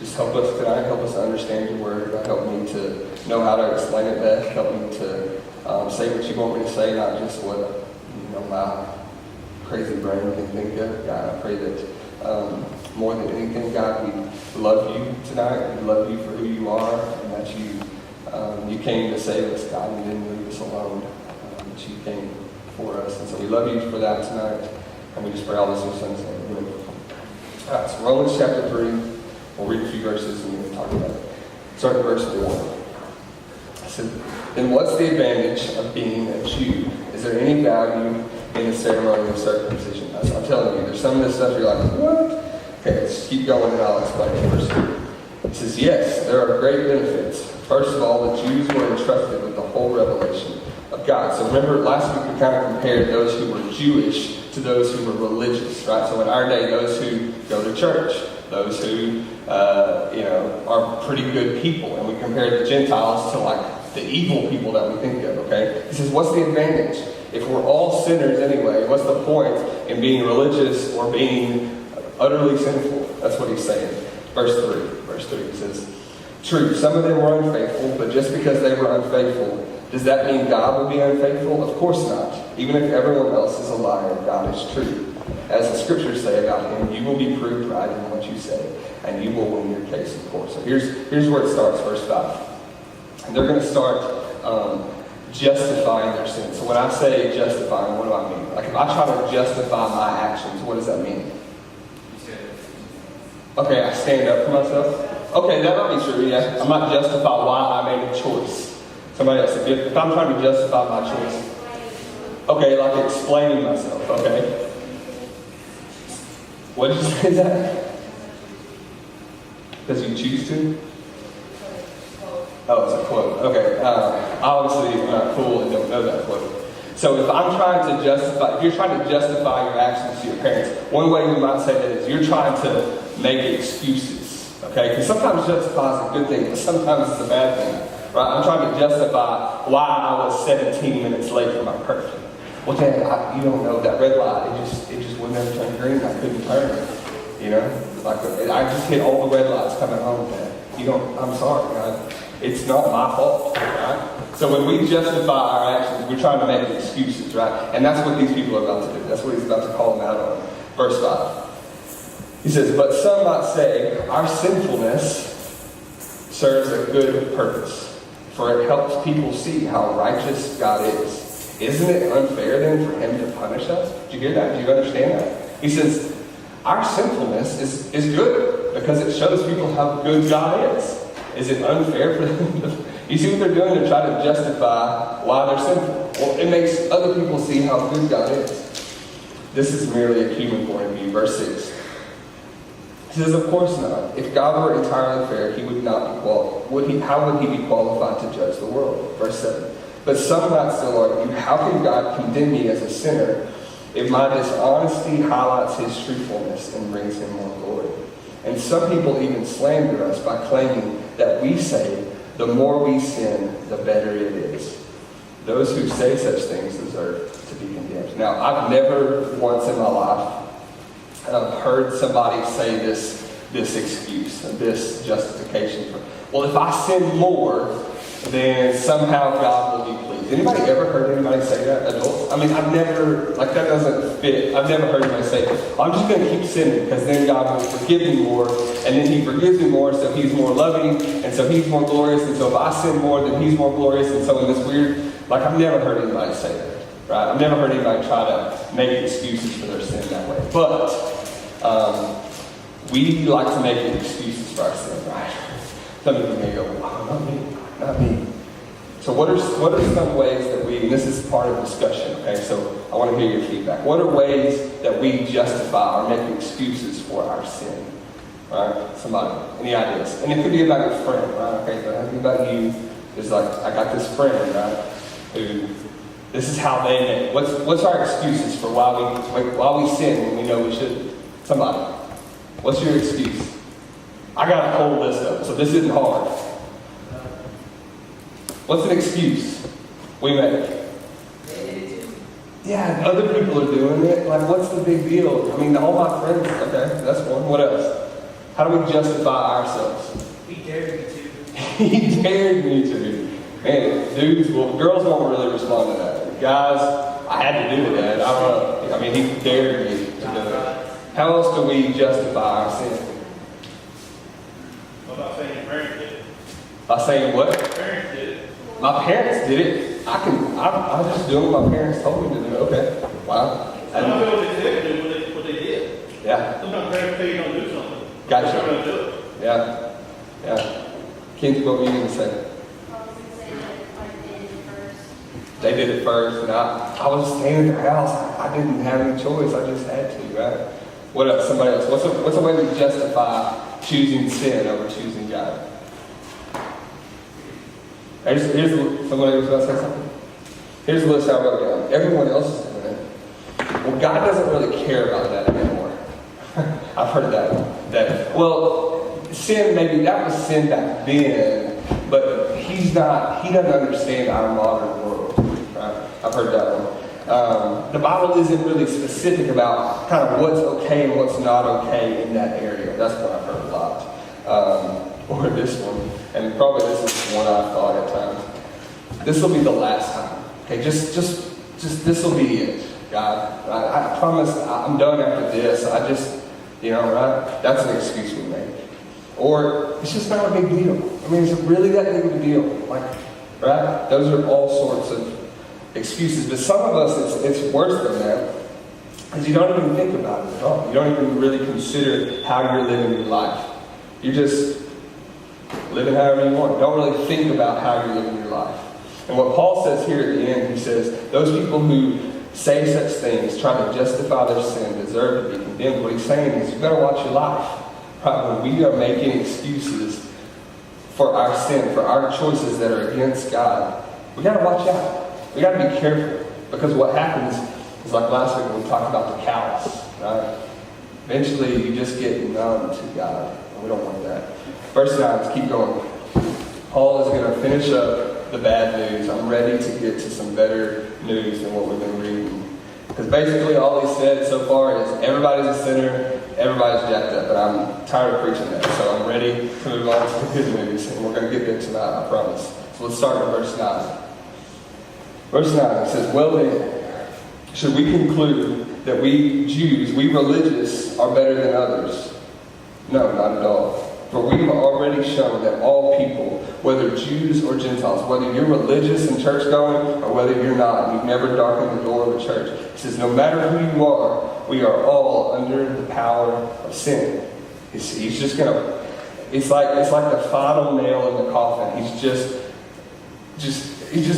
Just help us tonight, help us to understand your word. Help me to know how to explain it best. Help me to say what you want me to say, not just what my crazy brain can think of. God, I pray that more than anything, God, we love you tonight. We love you for who you are, and that you came to save us, God. You didn't leave us alone. That you came for us. And so we love you for that tonight. And we just pray all this in your son's name. Amen. All right, so Romans chapter 3. We'll read a few verses and we'll talk about it. Start at verse 4. It said, then what's the advantage of being a Jew? Is there any value in the ceremony of circumcision? I'm telling you, there's some of this stuff you're like, what? Okay, let's keep going and I'll explain it. Verse 3. It says, yes, there are great benefits. First of all, the Jews were entrusted with the whole revelation of God. So remember, last week we kind of compared those who were Jewish to those who were religious, right? So in our day, those who go to church, those who, are pretty good people. And we compare the Gentiles to like the evil people that we think of, okay? He says, what's the advantage? If we're all sinners anyway, what's the point in being religious or being utterly sinful? That's what he's saying. Verse 3, he says, true, some of them were unfaithful, but just because they were unfaithful, does that mean God will be unfaithful? Of course not. Even if everyone else is a liar, God is true. As the scriptures say about him, you will be proved right in what you say, and you will win your case in court. So here's where it starts, verse 5. And they're going to start justifying their sin. So when I say justifying, what do I mean? Like if I try to justify my actions, what does that mean? Okay, I stand up for myself. Okay, that might be true, yeah. I might justify why I made a choice. Somebody else, if I'm trying to justify my choice. Okay, like explaining myself, okay. What did you say that? Because you choose to? Oh, it's a quote. Okay. Obviously, I'm not cool and don't know that quote. So if I'm trying to justify, if you're trying to justify your actions to your parents, one way we might say that is you're trying to make excuses. Okay? Because sometimes justify is a good thing, but sometimes it's a bad thing. Right? I'm trying to justify why I was 17 minutes late for my curfew. Well, Dad, you don't know that red light. It just would never turn green. I couldn't turn it. Like I just hit all the red lights coming home, Dad. I'm sorry, God. It's not my fault, right? So when we justify our actions, we're trying to make excuses, right? And that's what these people are about to do. That's what he's about to call them out on. Verse 5. He says, but some might say, our sinfulness serves a good purpose, for it helps people see how righteous God is. Isn't it unfair then for him to punish us? Did you hear that? Do you understand that? He says, our sinfulness is good because it shows people how good God is. Is it unfair for them to... You see what they're doing? They're trying to justify why they're sinful. Well, it makes other people see how good God is. This is merely a human point of view. Verse 6. He says, of course not. If God were entirely fair, he would not be qualified. How would he be qualified to judge the world? Verse 7. But some might still argue, how can God condemn me as a sinner if my dishonesty highlights his truthfulness and brings him more glory? And some people even slander us by claiming that we say, the more we sin, the better it is. Those who say such things deserve to be condemned. Now, I've never once in my life heard somebody say this excuse, this justification for, well, if I sin more, then somehow God will be pleased. Anybody ever heard anybody say that? Adults? I mean, I've never, that doesn't fit. I've never heard anybody say, I'm just going to keep sinning because then God will forgive me more, and then he forgives me more, so he's more loving, and so he's more glorious, and so if I sin more, then he's more glorious, and so in this weird, I've never heard anybody say that, right? I've never heard anybody try to make excuses for their sin that way. But we like to make excuses for our sin, right? Some people may go, oh, not me. So what are some ways that and this is part of the discussion, okay? So I want to hear your feedback. What are ways that we justify or make excuses for our sin? All right? Somebody, any ideas? And it could be about your friend, right? Okay, so it could be about you. It's like, I got this friend, right? Who, this is how they make. What's our excuses for why we sin when we know we shouldn't? Somebody, what's your excuse? I got a whole list of it, so this isn't hard. What's an excuse we make? Yeah, other people are doing it. Like, what's the big deal? I mean, all my friends, okay, that's one. What else? How do we justify ourselves? He dared me to. He dared me to. Man, girls won't really respond to that. Guys, I had to do that. I don't know. I mean, he dared me to do it. How else do we justify our sin? What about saying your parents did it? By saying what? Your parents did it. My parents did it. I'm just doing what my parents told me to do. Okay. Wow. I don't know what they said to do, what they did. Yeah. Sometimes parents tell you don't do something. Gotcha. They're going to do it. Yeah. Yeah. Kids, what were you going to say? They did it first, and I was staying at their house. I didn't have any choice. I just had to, right? What else? Somebody else. What's a way to justify choosing sin over choosing God? Here's somebody was going to say something. Here's the list I wrote down. Everyone else is doing it. Well, God doesn't really care about that anymore. I've heard that. Well, sin, maybe that was sin back then, but he doesn't understand our modern world. Right? I've heard that one. The Bible isn't really specific about kind of what's okay and what's not okay in that area. That's what I've heard a lot. Or this one. And probably this is one I've thought at times. This will be the last time. Okay, just this will be it. God, I promise I'm done after this. I just, right? That's an excuse we make. Or it's just not a big deal. I mean, is it really that big of a deal? Like, right? Those are all sorts of excuses. But some of us, it's worse than that. Because you don't even think about it at all. You don't even really consider how you're living your life. You're just living however you want. Don't really think about how you're living your life. And what Paul says here at the end, he says, those people who say such things, trying to justify their sin, deserve to be condemned. What he's saying is, you've got to watch your life. Right? When we are making excuses for our sin, for our choices that are against God, we got to watch out. We got to be careful. Because what happens is, like last week when we talked about the callous, right? Eventually you just get numb to God. And we don't want that. Verse 9, let's keep going. Paul is going to finish up the bad news. I'm ready to get to some better news than what we've been reading. Because basically all he said so far is everybody's a sinner, everybody's jacked up. But I'm tired of preaching that. So I'm ready to move on to the good news. And we're going to get there tonight, I promise. So let's start with verse 9. Verse 9 says, well then, should we conclude that we Jews, we religious, are better than others? No, not at all. For we've already shown that all people, whether Jews or Gentiles, whether you're religious and church-going or whether you're not, you've never darkened the door of the church. He says, no matter who you are, we are all under the power of sin. He's just going to, it's like the final nail in the coffin. He's just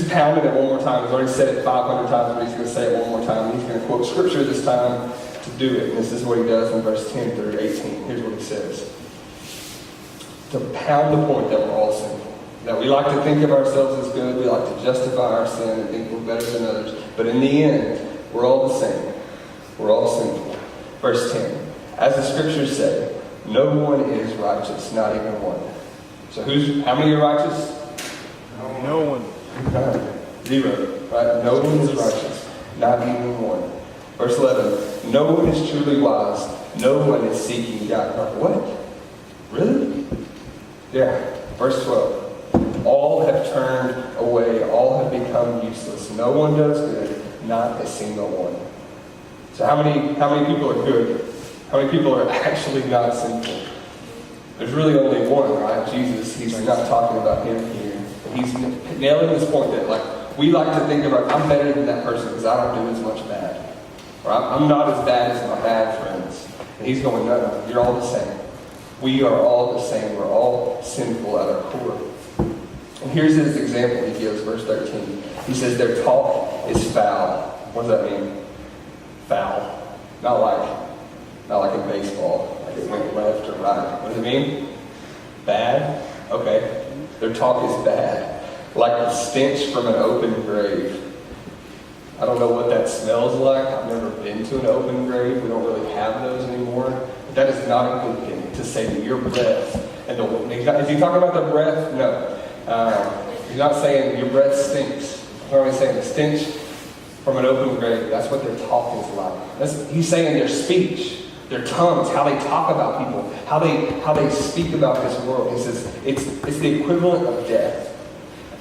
pounding it one more time. He's already said it 500 times, but he's going to say it one more time. He's going to quote scripture this time to do it. And this is what he does in verse 10 through 18. Here's what he says. To pound the point that we're all sinful. That we like to think of ourselves as good. We like to justify our sin and think we're better than others. But in the end, we're all the same. We're all sinful. Verse 10. As the scriptures say, no one is righteous, not even one. So how many are righteous? No one. Zero. Right? No one is righteous, not even one. Verse 11. No one is truly wise. No one is seeking God. What? Really? Yeah. Verse 12. All have turned away. All have become useless. No one does good. Not a single one. So how many people are good? How many people are actually not sinful? There's really only one, right? Jesus. He's not talking about him here. He's nailing this point that we like to think about, I'm better than that person because I don't do as much bad. Or I'm not as bad as my bad friends. And he's going, no, you're all the same. We are all the same. We're all sinful at our core. And here's his example he gives, verse 13. He says, their talk is foul. What does that mean? Foul. Not like in baseball. Like it went left or right. What does it mean? Bad? Okay. Their talk is bad. Like the stench from an open grave. I don't know what that smells like. I've never been to an open grave. We don't really have those anymore. But that is not a good thing to say that your breath, and is he talking about the breath? No. He's not saying your breath stinks. He's only saying the stench from an open grave. That's what their talk is like. He's saying their speech their tongues, how they talk about people, how they speak about this world. He says it's the equivalent of death.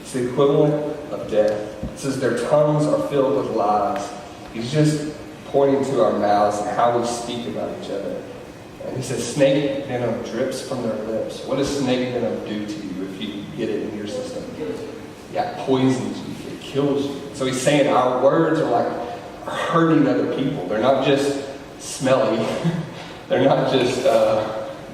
It's the equivalent of death. It says their tongues are filled with lies. He's just pointing to our mouths and how we speak about each other. And he says snake venom drips from their lips. What does snake venom do to you if you get it in your system? Yeah, it poisons you. It kills you. So he's saying our words are like hurting other people. They're not just smelly. They're not just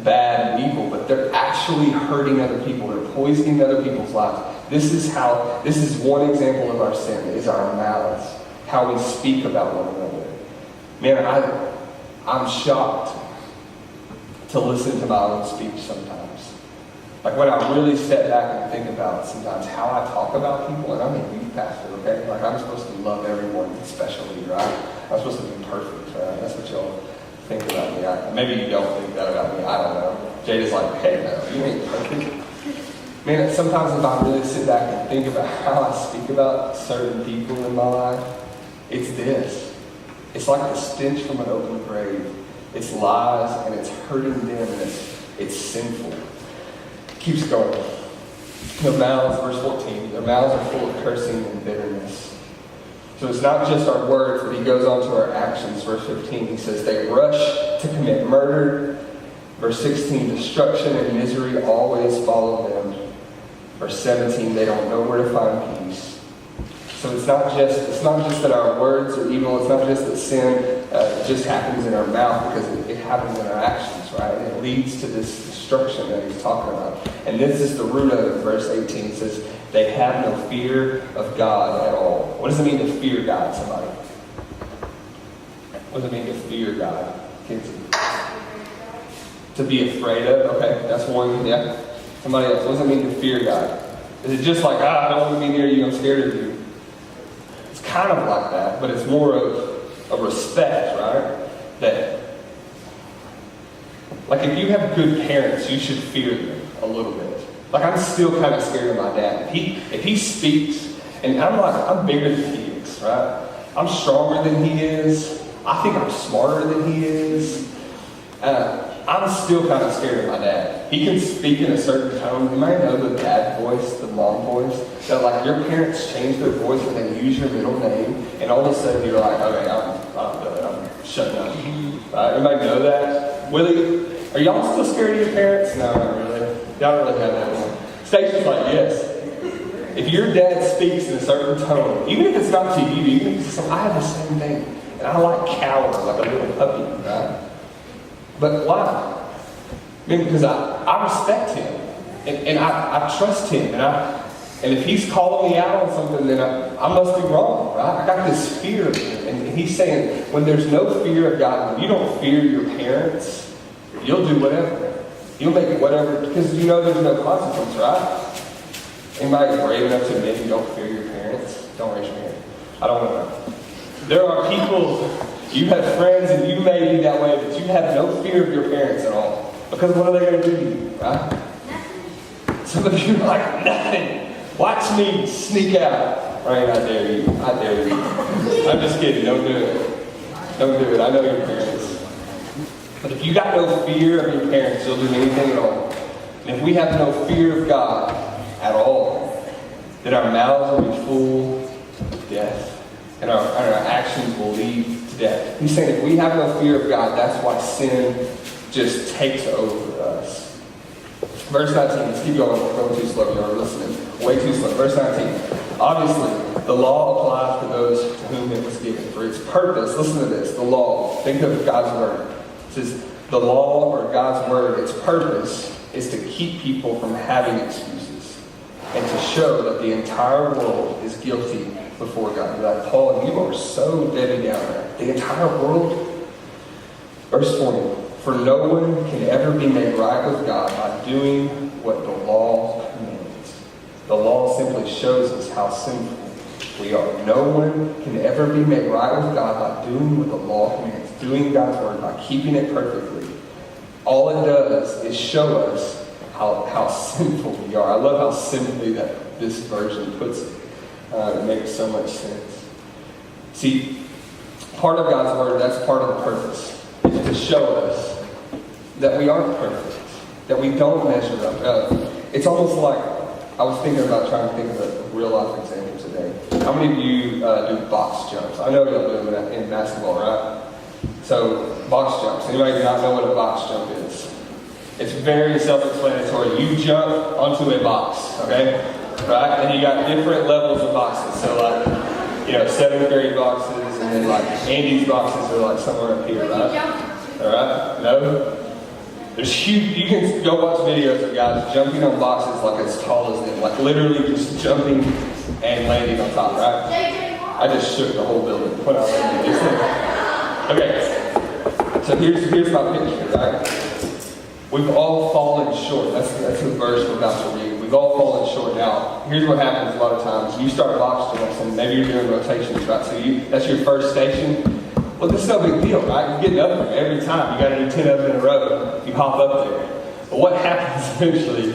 bad and evil, but they're actually hurting other people. They're poisoning other people's lives. This is one example of our sin, is our mouths, how we speak about one another. Man, I'm shocked to listen to my own speech sometimes. Like when I really step back and think about sometimes how I talk about people, and I'm a youth pastor, okay? Like I'm supposed to love everyone, especially, right? I'm supposed to be perfect, right? That's what y'all think about me. Maybe you don't think that about me, I don't know. Jada's like, hey, no, you ain't perfect. Man, sometimes if I really sit back and think about how I speak about certain people in my life, it's this. It's like the stench from an open grave. It's lies and it's hurting them and it's sinful. Keeps going. Their mouths, verse 14, their mouths are full of cursing and bitterness. So it's not just our words, but he goes on to our actions. Verse 15, he says, they rush to commit murder. Verse 16, destruction and misery always follow them. Verse 17, they don't know where to find peace. So it's not just that our words are evil. It's not just that sin just happens in our mouth, because it happens in our actions, right? It leads to this destruction that he's talking about. And this is the root of it. Verse 18 says, they have no fear of God at all. What does it mean to fear God, somebody? What does it mean to fear God? Kids? To be afraid of? Okay, that's one. Yeah. Somebody else. What does it mean to fear God? Is it just like, I don't want to be near you, I'm scared of you? It's kind of like that, but it's more of a respect, right? That, like if you have good parents, you should fear them a little bit. Like I'm still kind of scared of my dad. If he speaks, and I'm bigger than he is, right? I'm stronger than he is. I think I'm smarter than he is. I'm still kind of scared of my dad. He can speak in a certain tone. You might know the dad voice, the mom voice. That like your parents change their voice when they use your middle name, and all of a sudden you're like, okay, I'm shutting up. Anybody know that? Willie, are y'all still scared of your parents? No, not really. Y'all really have that one. Stacy's like, yes. If your dad speaks in a certain tone, even if it's not to you, even if it's something, I have the same thing. And I like cower like a little puppy, right? But why? I mean, because I respect him. And I trust him. And if he's calling me out on something, then I must be wrong, right? I got this fear of him. And he's saying, when there's no fear of God, when you don't fear your parents, you'll do whatever. You'll make whatever, because you know there's no consequence, right? Anybody brave enough to admit you don't fear your parents? Don't raise your hand. I don't want to know. There are people, you have friends and you may be that way, but you have no fear of your parents at all. Because what are they going to do to you, right? Some of you are like, nothing. Watch me sneak out. Right? I dare you. I dare you. I'm just kidding. Don't do it. Don't do it. I know your parents. But if you got no fear of your parents, you'll do anything at all. And if we have no fear of God at all, then our mouths will be full of death. And our actions will lead to death. He's saying if we have no fear of God, that's why sin just takes over us. Verse 19, let's keep going. We're going too slow. You're listening. Way too slow. Verse 19. Obviously, the law applies to those to whom it was given. For its purpose, listen to this, the law. Think of God's word. It says, the law or God's word, its purpose is to keep people from having excuses and to show that the entire world is guilty before God. You're like, Paul, you are so Debbie Downer. The entire world? Verse 20. For no one can ever be made right with God by doing what the law commands. The law simply shows us how sinful we are. No one can ever be made right with God by doing what the law commands, doing God's word, by keeping it perfectly. All it does is show us how sinful we are. I love how simply that this version puts it. It makes so much sense. See, part of God's word, that's part of the purpose. is to show us that we aren't perfect, that we don't measure up. It's almost like, I was thinking about trying to think of a real life example today. How many of you do box jumps? I know y'all do them in basketball, right? So, box jumps. Anybody not know what a box jump is? It's very self-explanatory. You jump onto a box, okay? Right? And you got different levels of boxes. So like, 7th grade boxes, and then like Andy's boxes are like somewhere up here, right? Alright? No? There's huge, you can go watch videos of guys jumping on boxes like as tall as them, like literally just jumping and landing on top, right? I just shook the whole building when I landed this thing. Okay, so here's my picture, right? We've all fallen short. That's the verse we're about to read. We've all fallen short. Now, here's what happens a lot of times. You start box jumps, and maybe you're doing rotations, right? So that's your first station. Well, this is no big deal, right? You're getting up there every time. You got to do 10 of them in a row. You hop up there. But what happens eventually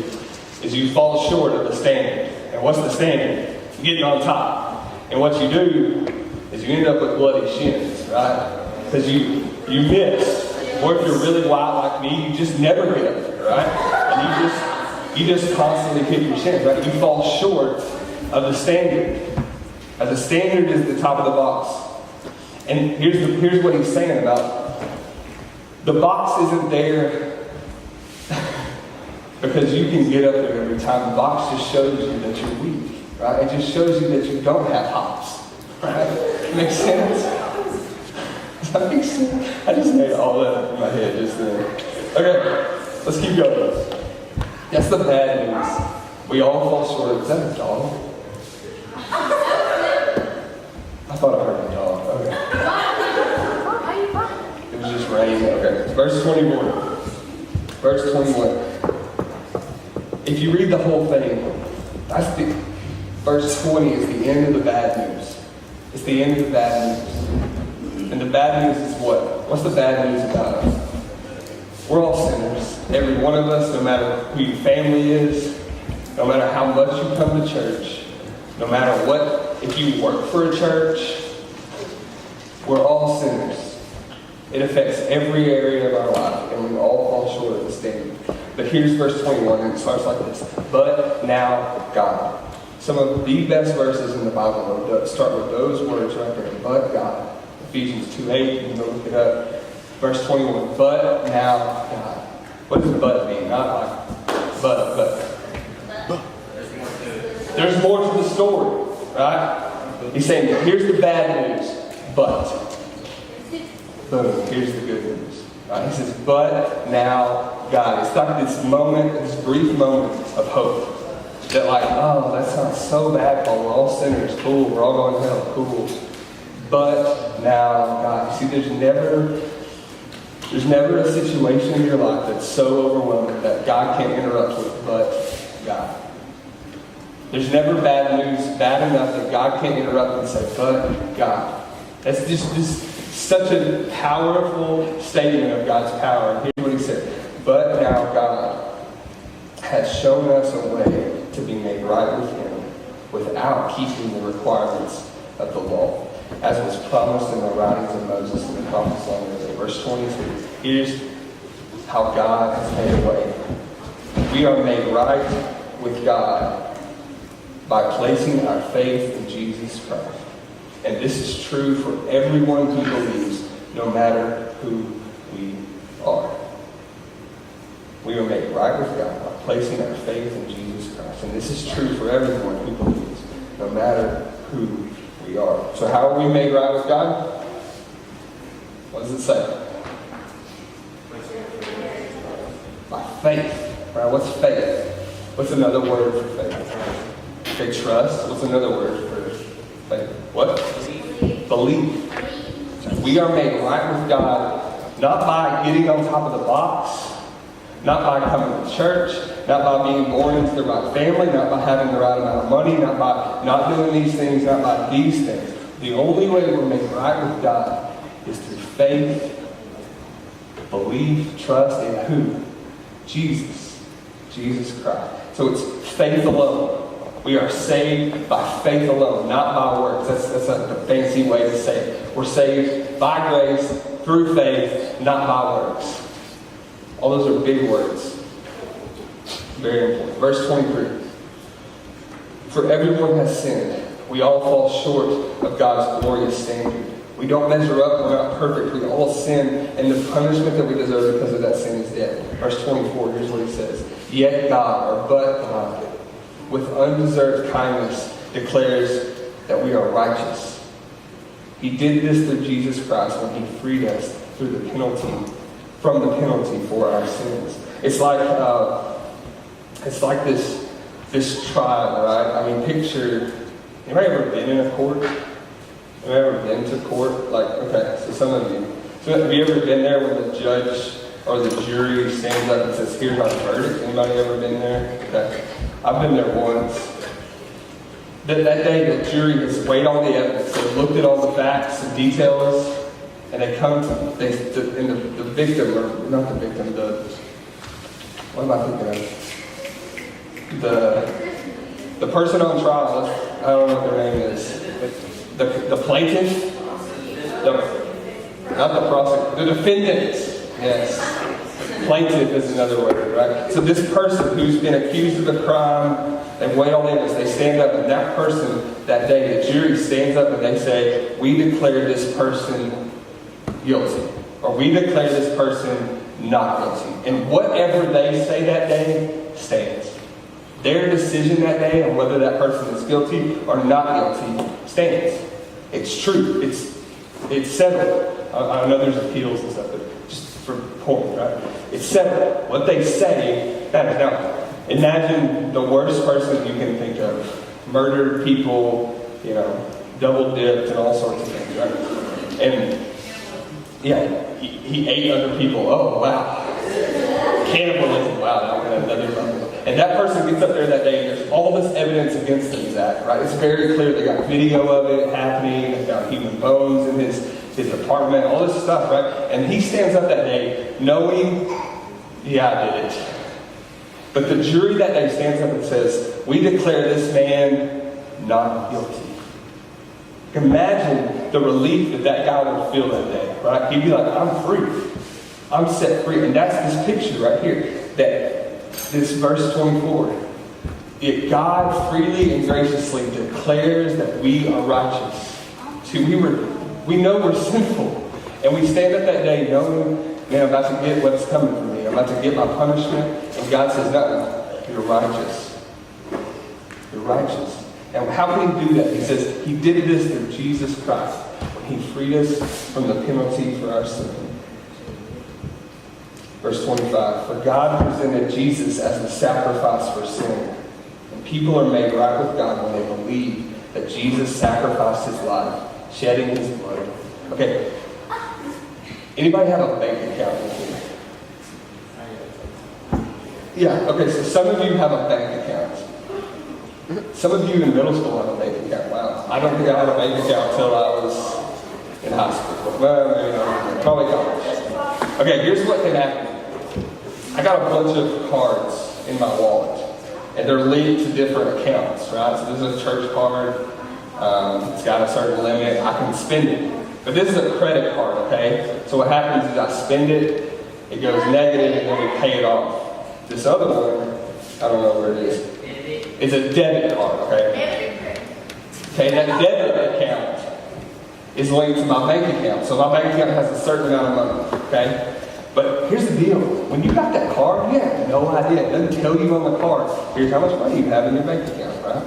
is you fall short of the standard. And what's the standard? You're getting on top. And what you do is you end up with bloody shins, right? Because you miss. Or if you're really wild like me, you just never get up there, right? And you just constantly hit your shins, right? You fall short of the standard. And the standard is the top of the box. And here's what he's saying about the box isn't there because you can get up there every time. The box just shows you that you're weak, right? It just shows you that you don't have hops, right? Makes sense? Does that make sense? I just made all that up in my head just then. Okay, let's keep going. That's the bad news. We all fall short of, is that a dog? I thought I heard a dog. Okay. It was just rain. Okay. Verse 21. Verse 21. If you read the whole thing, verse 20 is the end of the bad news. It's the end of the bad news. And the bad news is what? What's the bad news about us? We're all sinners. Every one of us, no matter who your family is, no matter how much you come to church, no matter what, if you work for a church, we're all sinners. It affects every area of our life, and we all fall short of the standard. But here's verse 21, and it starts like this. But now God. Some of the best verses in the Bible start with those words right there. But God. Ephesians 2:8, you can go look it up. Verse 21, but now God. What does but mean? Not like, but. There's more to the story, right? He's saying, here's the bad news, but. Boom, here's the good news. Right? He says, but now God. It's like this moment, this brief moment of hope. That like, oh, that sounds so bad, Paul. We're all sinners. Cool, we're all going to hell. Cool. But now God. You see, there's never a situation in your life that's so overwhelming that God can't interrupt with, but God. There's never bad news, bad enough that God can't interrupt and say, but God. That's just such a powerful statement of God's power. And here's what he said. But now God has shown us a way to be made right with him without keeping the requirements of the law, as was promised in the writings of Moses and the prophets long ago. Verse 22. Here's how God has made a way. We are made right with God by placing our faith in Jesus Christ. And this is true for everyone who believes, no matter who we are. We are made right with God by placing our faith in Jesus Christ. And this is true for everyone who believes, no matter who we are. So how are we made right with God? What does it say? By faith. Right? What's faith? What's another word for faith? Okay, trust. What's another word for faith? What? Belief. We are made right with God not by getting on top of the box, not by coming to church, not by being born into the right family, not by having the right amount of money, not by not doing these things, not by these things. The only way we're made right with God is through faith, belief, trust in who? Jesus. Jesus Christ. So it's faith alone. We are saved by faith alone, not by works. That's a fancy way to say it. We're saved by grace through faith, not by works. All those are big words. Very important. Verse 23. For everyone has sinned. We all fall short of God's glorious standard. We don't measure up. We're not perfect. We all sin, and the punishment that we deserve because of that sin is death. Verse 24, here's what he says. Yet God, or but God, with undeserved kindness, declares that we are righteous. He did this through Jesus Christ when he freed us from the penalty for our sins. It's like this trial, right? I mean, picture. Anybody ever been in a court? Have you ever been to court? Like, okay, so some of you. So have you ever been there when the judge or the jury stands up and says, here's our verdict? Anybody ever been there? Okay. I've been there once. That day, the jury has weighed all the evidence. They've looked at all the facts and details, and they come to, the victim, or not the victim, what am I thinking of? The person on trial, I don't know what their name is. The plaintiff, not the prosecutor, the defendant. Yes. Plaintiff is another word, right? So this person who's been accused of a crime, they weigh all the evidence, they stand up, and that person, that day, the jury stands up and they say, we declare this person guilty. Or we declare this person not guilty. And whatever they say that day stands. Their decision that day on whether that person is guilty or not guilty stands. It's true. It's settled. I know there's appeals and stuff, but just for point, right? It's settled. What they say matters. Now, imagine the worst person you can think of. Murdered people, double dipped and all sorts of things, right? And yeah, he ate other people. Oh, wow. Cannibalism. Wow, that went another level. And that person gets up there that day, and there's all this evidence against them, Zach, right? It's very clear. They got video of it happening. They found human bones in his apartment, all this stuff, right? And he stands up that day knowing, yeah, I did it. But the jury that day stands up and says, we declare this man not guilty. Imagine the relief that guy would feel that day, right? He'd be like, I'm free. I'm set free. And that's this picture right here. This verse 24. Yet God freely and graciously declares that we are righteous. See, we know we're sinful. And we stand up that day knowing, man, I'm about to get what's coming for me. I'm about to get my punishment. And God says, no, you're righteous. You're righteous. And how can he do that? He says, he did this through Jesus Christ when he freed us from the penalty for our sin. Verse 25, for God presented Jesus as the sacrifice for sin. And people are made right with God when they believe that Jesus sacrificed his life, shedding his blood. Okay, anybody have a bank account with me? Yeah, okay, so some of you have a bank account. Some of you in middle school have a bank account. Wow, I don't think I had a bank account until I was in high school. Well, probably college. Okay, here's what can happen. I got a bunch of cards in my wallet, and they're linked to different accounts, right? So this is a church card. It's got a certain limit. I can spend it. But this is a credit card, okay? So what happens is I spend it, it goes negative, and then we pay it off. This other one, I don't know where it is. It's a debit card, okay? Okay, that debit account is linked to my bank account. So my bank account has a certain amount of money, okay? But here's the deal. When you got that card, you have no idea. It doesn't tell you on the card, here's how much money you have in your bank account, right?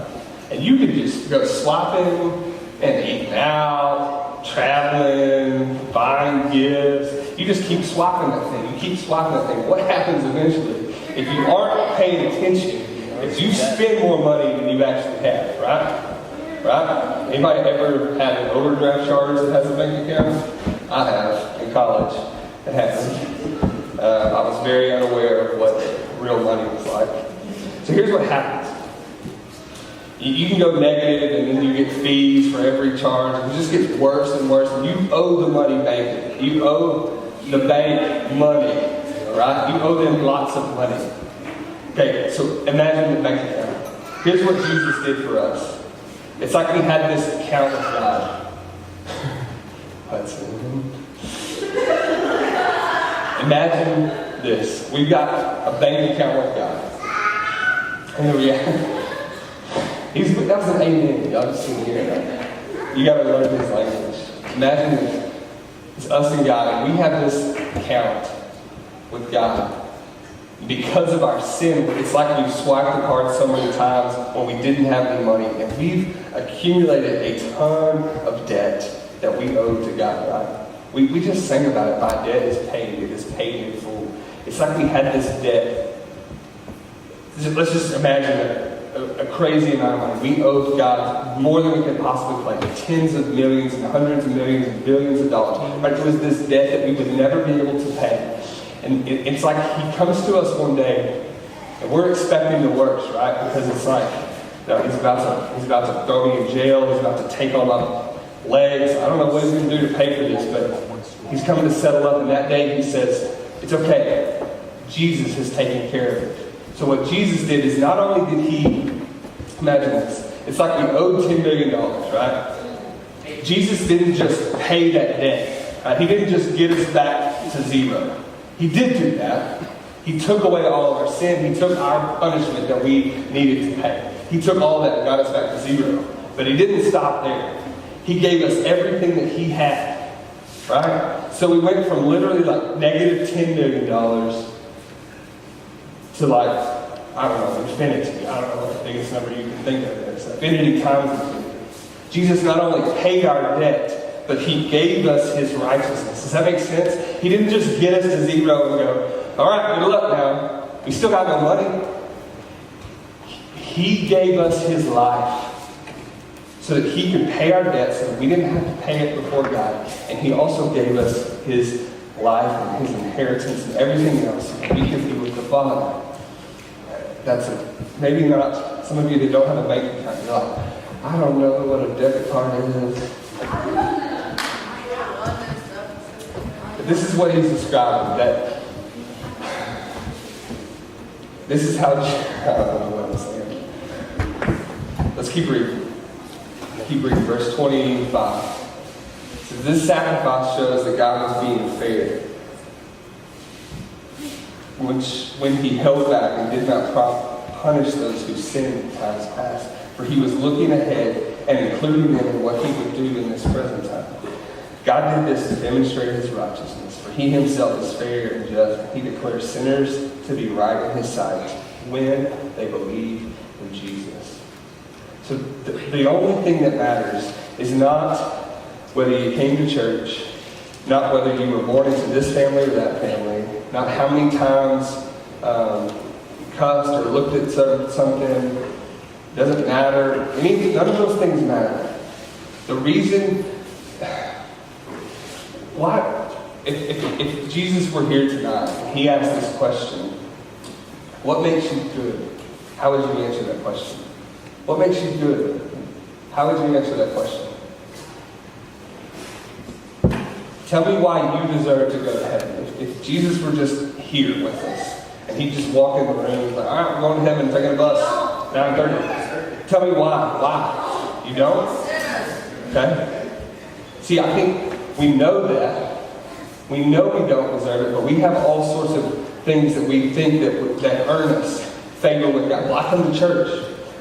And you can just go swiping and eating out, traveling, buying gifts. You just keep swiping that thing. You keep swiping that thing. What happens eventually? If you aren't paying attention, is you spend more money than you actually have, right? Right? Anybody ever had an overdraft charge that has a bank account? I have, in college. It happened. I was very unaware of what real money was like. So here's what happens. You can go negative, and then you get fees for every charge. It just gets worse and worse. And you owe the money bank. You owe the bank money, right? You owe them lots of money. Okay, so imagine the bank account. Here's what Jesus did for us. It's like we had this account with God. Hudson. Imagine this. We've got a bank account with God. And the reality, that was an amen. Y'all just sitting here. You got to learn his language. Imagine this. It's us and God, and we have this account with God. Because of our sin, it's like we've swiped the card so many times when we didn't have any money, and we've accumulated a ton of debt that we owe to God, right? We just sang about it. My debt is paid. It is paid in full. It's like we had this debt. Let's just imagine a crazy amount of money. We owed God more than we could possibly claim. Tens of millions and hundreds of millions and billions of dollars. Right? It was this debt that we would never be able to pay. And it's like he comes to us one day, and we're expecting the worst, right? Because it's like, he's about to throw me in jail. He's about to take all my legs. I don't know what he's going to do to pay for this, but he's coming to settle up. And that day he says, it's okay. Jesus has taken care of it. So what Jesus did is not only did he, imagine this, it's like we owed $10 million, right? Jesus didn't just pay that debt. Right? He didn't just get us back to zero. He did do that. He took away all of our sin. He took our punishment that we needed to pay. He took all that and got us back to zero. But he didn't stop there. He gave us everything that he had. Right? So we went from literally like negative $10 million to like, I don't know, infinity. I don't know what the biggest number you can think of is. Infinity times infinity. Jesus not only paid our debt, but he gave us his righteousness. Does that make sense? He didn't just get us to zero and go, all right, good luck now. We still got no money. He gave us his life so that he could pay our debt so that we didn't have to pay it before God. And he also gave us his life and his inheritance and everything else so that we could be with the Father. That's it. Maybe not some of you that don't have a bank account. You're like, I don't know what a debit card is. But this is what he's describing. That this is how, I don't know what I'm saying. Let's keep reading. Keep reading. Verse 25. It says, this sacrifice shows that God was being fair. When he held back and did not punish those who sinned in times past. For he was looking ahead and including them in what he would do in this present time. God did this to demonstrate his righteousness. For he himself is fair and just. He declares sinners to be right in his sight when they believe in Jesus. So the only thing that matters is not whether you came to church, not whether you were born into this family or that family, not how many times you cussed or looked at something. Doesn't matter. None of those things matter. The reason why, if Jesus were here tonight and he asked this question, what makes you good? How would you answer that question? What makes you good? How would you answer that question? Tell me why you deserve to go to heaven. If Jesus were just here with us and he'd just walk in the room and like, all right, we're going to heaven, taking a bus, 9:30. Tell me why. Why? You don't? Okay? See, I think we know that. We know we don't deserve it, but we have all sorts of things that we think that earn us favor with God. Well, I come to church.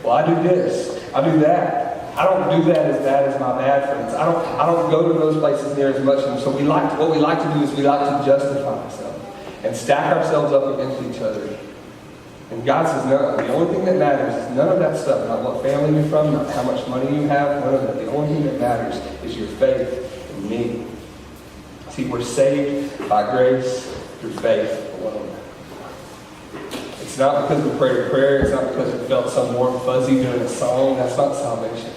Well, I do this. I do that. I don't do that as bad as my bad friends. I don't go to those places near as much. And so what we like to do is we like to justify ourselves and stack ourselves up against each other. And God says, no, the only thing that matters is none of that stuff, not what family you're from, not how much money you have, none of that. The only thing that matters is your faith in me. See, we're saved by grace through faith alone. It's not because we prayed a prayer. It's not because we felt some warm fuzzy doing a song. That's not salvation.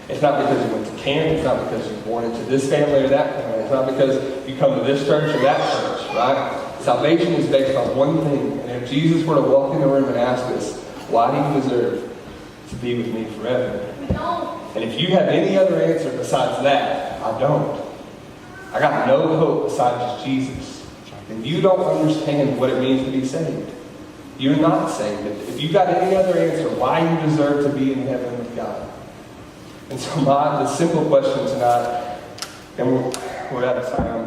It's not because you went to camp. It's not because you were born into this family or that family. It's not because you come to this church or that church, right? Salvation is based on one thing. And if Jesus were to walk in the room and ask us, why do you deserve to be with me forever? And if you have any other answer besides that, I don't. I got no hope besides Jesus. And you don't understand what it means to be saved. You're not saved. If you got any other answer, why you deserve to be in heaven with God. And so the simple question tonight, and we're out of time.